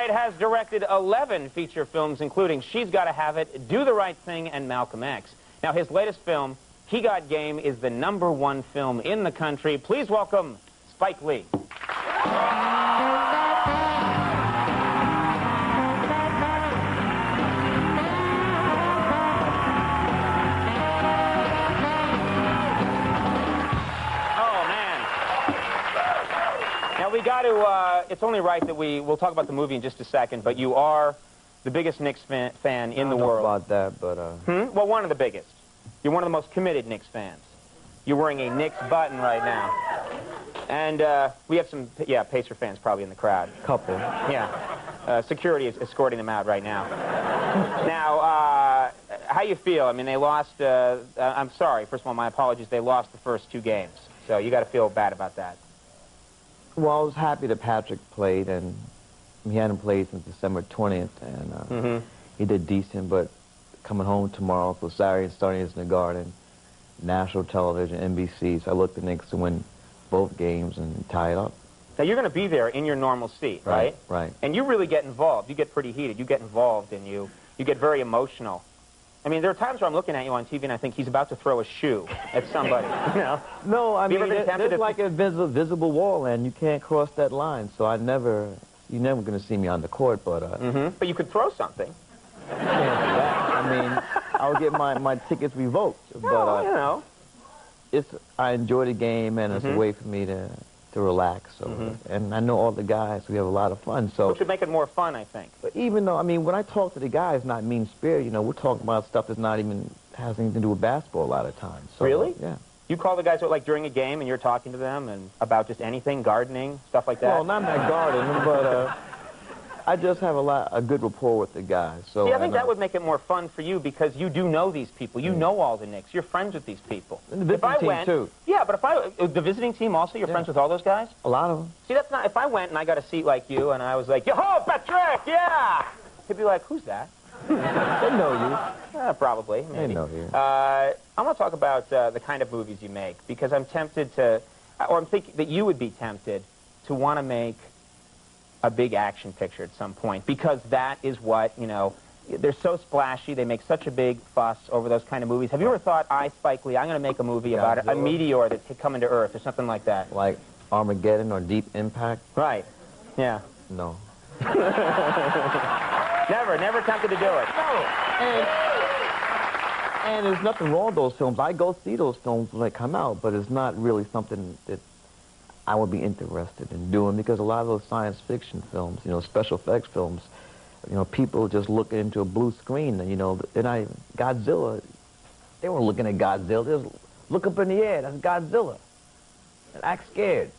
O'Brien has directed 11 feature films, including She's Gotta Have It, Do the Right Thing, and Malcolm X. Now, his latest film, He Got Game, is the #1 film in the country. Please welcome Spike Lee. Now, we got to, it's only right that we'll talk about the movie in just a second, but you are the biggest Knicks fan in the world. I don't know about that, but... Well, one of the biggest. You're one of the most committed Knicks fans. You're wearing a Knicks button right now. And we have some, Pacer fans probably in the crowd. Couple. Yeah. Security is escorting them out right now. Now, how you feel? I mean, they lost, I'm sorry, first of all, my apologies, they lost the first 2 games. So you got to feel bad about that. Well, I was happy that Patrick played, and he hadn't played since December 20th, and he did decent, but coming home tomorrow for Saturday and starting in the Garden, national television, NBC, so I looked at the Knicks to win both games and tie it up. Now, you're going to be there in your normal seat, right? Right. And you really get involved. You get pretty heated. You get involved, and you get very emotional. I mean, there are times where I'm looking at you on TV and I think he's about to throw a shoe at somebody, you know? No, I mean, there's like a visible wall, and you can't cross that line, so you're never going to see me on the court, but... But you could throw something. I can't do that. I mean, I'll get my tickets revoked, but, you know. I enjoy the game, and it's a way for me to relax, so, and I know all the guys, we have a lot of fun, so... Which would make it more fun, I think. But even though, I mean, when I talk to the guys, not mean-spirited, you know, we're talking about stuff that's not even, has anything to do with basketball a lot of times. So, really? Yeah. You call the guys, like, during a game, and you're talking to them, and about just anything, gardening, stuff like that? Well, not that gardening, but, I just have a good rapport with the guys, so... See, I think that would make it more fun for you, because you do know these people. You know all the Knicks. You're friends with these people. And the visiting team, too. Yeah, but the visiting team also, you're friends with all those guys? A lot of them. See, that's not... If I went and I got a seat like you, and I was like, yo-ho, Patrick, yeah! He'd be like, who's that? They know you. Probably, maybe. They know you. I want to talk about the kind of movies you make, because I'm tempted to... Or I'm thinking that you would be tempted to want to make a big action picture at some point, because that is what, you know, they're so splashy, they make such a big fuss over those kind of movies. Have you ever thought, Spike Lee, I'm going to make a movie about a meteor that's coming to Earth or something like that? Like Armageddon or Deep Impact? Right. Yeah. No. Never tempted to do it. No. And there's nothing wrong with those films. I go see those films when they come out, but it's not really something that I would be interested in doing, because a lot of those science fiction films, you know, special effects films, you know, people just looking into a blue screen, and, you know, Godzilla, they weren't looking at Godzilla, they just look up in the air, that's Godzilla, and act scared.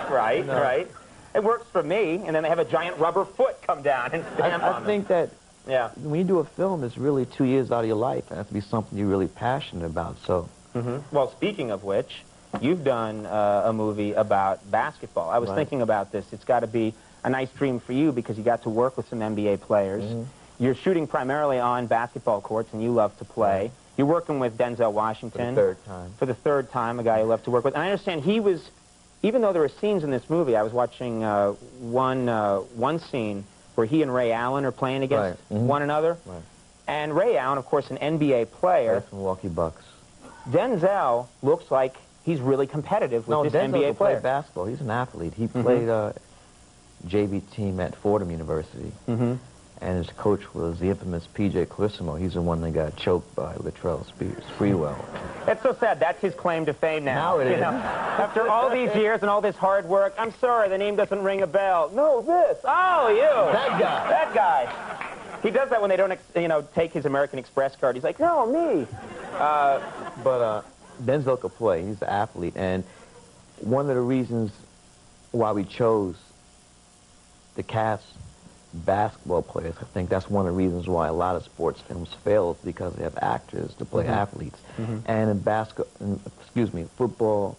Right, you know? Right. It works for me, and then they have a giant rubber foot come down and stamp on them. I think that when you do a film, it's really 2 years out of your life, and it has to be something you're really passionate about, so. Well, speaking of which, you've done a movie about basketball. I was thinking about this. It's got to be a nice dream for you, because you got to work with some NBA players. You're shooting primarily on basketball courts, and you love to play. You're working with Denzel Washington. For the 3rd time. For the 3rd time, a guy you love to work with. And I understand he was, even though there were scenes in this movie, I was watching one scene where he and Ray Allen are playing against one another. Right. And Ray Allen, of course, an NBA player. That's Milwaukee Bucks. Denzel looks like he's really competitive with this NBA player. Played basketball. He's an athlete. He played JV team at Fordham University, and his coach was the infamous P.J. Clarissimo. He's the one that got choked by Latrell Sprewell. That's so sad. That's his claim to fame now. Now it is. Know? After all these years and all this hard work, I'm sorry, the name doesn't ring a bell. No, this. Oh, you. That guy. That guy. He does that when they don't, you know, take his American Express card. He's like, no, me. But Denzel could play. He's an athlete, and one of the reasons why we chose to cast basketball players, I think that's one of the reasons why a lot of sports films fail, because they have actors to play athletes. And in football,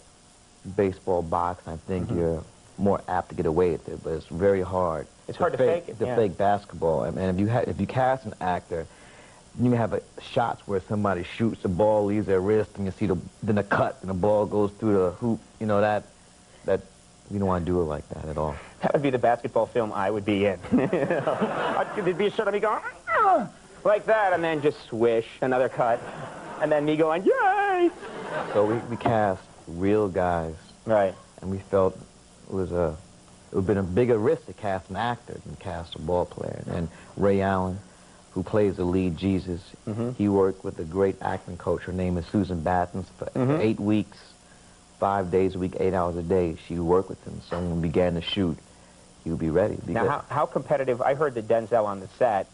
baseball, boxing, I think you're more apt to get away with it, but it's very hard. It's hard to fake it. To fake basketball. I mean, if you cast an actor, you have shots where somebody shoots, the ball leaves their wrist, and you see then a cut, and the ball goes through the hoop. You know, that you don't want to do it like that at all. That would be the basketball film I would be in. There'd be a shot of me going, "Ah!" like that, and then just swish, another cut, and then me going, yay! So we cast real guys. Right. And we felt it would have been a bigger risk to cast an actor than cast a ball player. And Ray Allen, who plays the lead Jesus, he worked with a great acting coach. Her name is Susan Battens for 8 weeks, 5 days a week, 8 hours a day. She would work with him. So when we began to shoot, he would be ready. Now, how competitive? I heard that Denzel on the set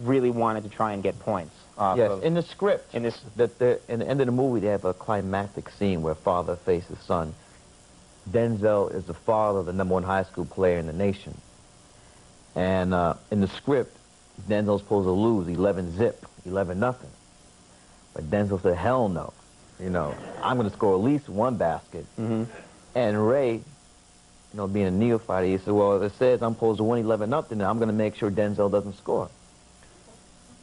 really wanted to try and get points. Yes, in the script. In the end of the movie, they have a climactic scene where father faces son. Denzel is the father of the #1 high school player in the nation. And in the script, Denzel's supposed to lose 11-0, 11-0. But Denzel said, hell no. You know, I'm going to score at least one basket. And Ray, you know, being a neophyte, he said, well, if it says I'm supposed to win 11-0, then I'm going to make sure Denzel doesn't score.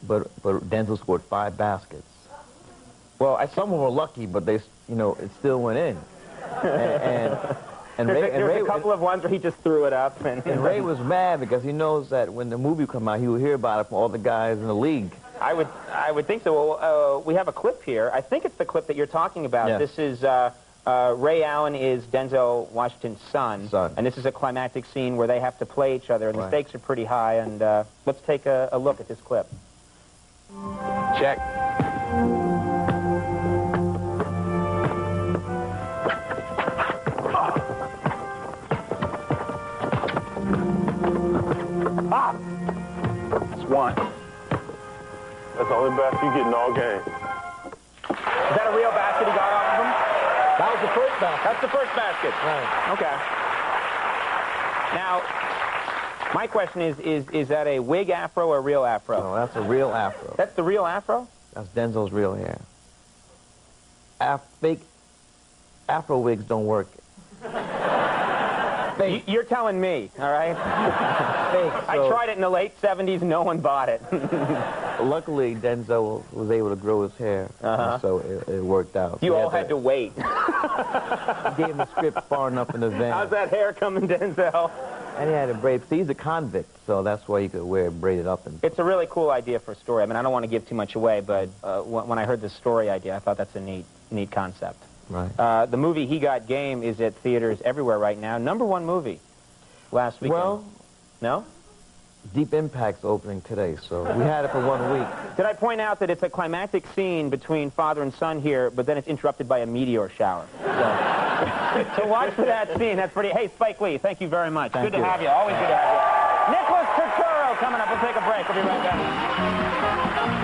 But Denzel scored 5 baskets. Well, some of them were lucky, but they, you know, it still went in. And Ray, there was a couple of ones where he just threw it up. And Ray was mad because he knows that when the movie come out, he will hear about it from all the guys in the league. I would think so. Well, we have a clip here. I think it's the clip that you're talking about. Yes. This is Ray Allen is Denzel Washington's son, and this is a climactic scene where they have to play each other, and the stakes are pretty high. And let's take a look at this clip. Check. It's one. That's the only basket you getting all game. Is that a real basket he got off of him? That was the first basket. That's the first basket. Right. Okay. Now, my question is that a wig afro or a real afro? No, that's a real afro. That's the real afro? That's Denzel's real hair. Fake afro wigs don't work. Fake. You're telling me, all right? Fake. I tried it in the late 70s. No one bought it. Luckily, Denzel was able to grow his hair, so it worked out. You all had to wait. He gave him the script far enough in advance. How's that hair coming, Denzel? And he had a braid. See, he's a convict, so that's why you could wear it braided up. And it's a really cool idea for a story. I mean, I don't want to give too much away, but when I heard this story idea, I thought that's a neat concept. Right. The movie He Got Game is at theaters everywhere right now. #1 movie last weekend. Well, no? Deep Impact's opening today, so we had it for 1 week. Did I point out that it's a climactic scene between father and son here, but then it's interrupted by a meteor shower? So watch for that scene. That's pretty... Hey, Spike Lee, thank you very much. Good to have you. Always good to have you. Nicholas Turturro coming up. We'll take a break. We'll be right back.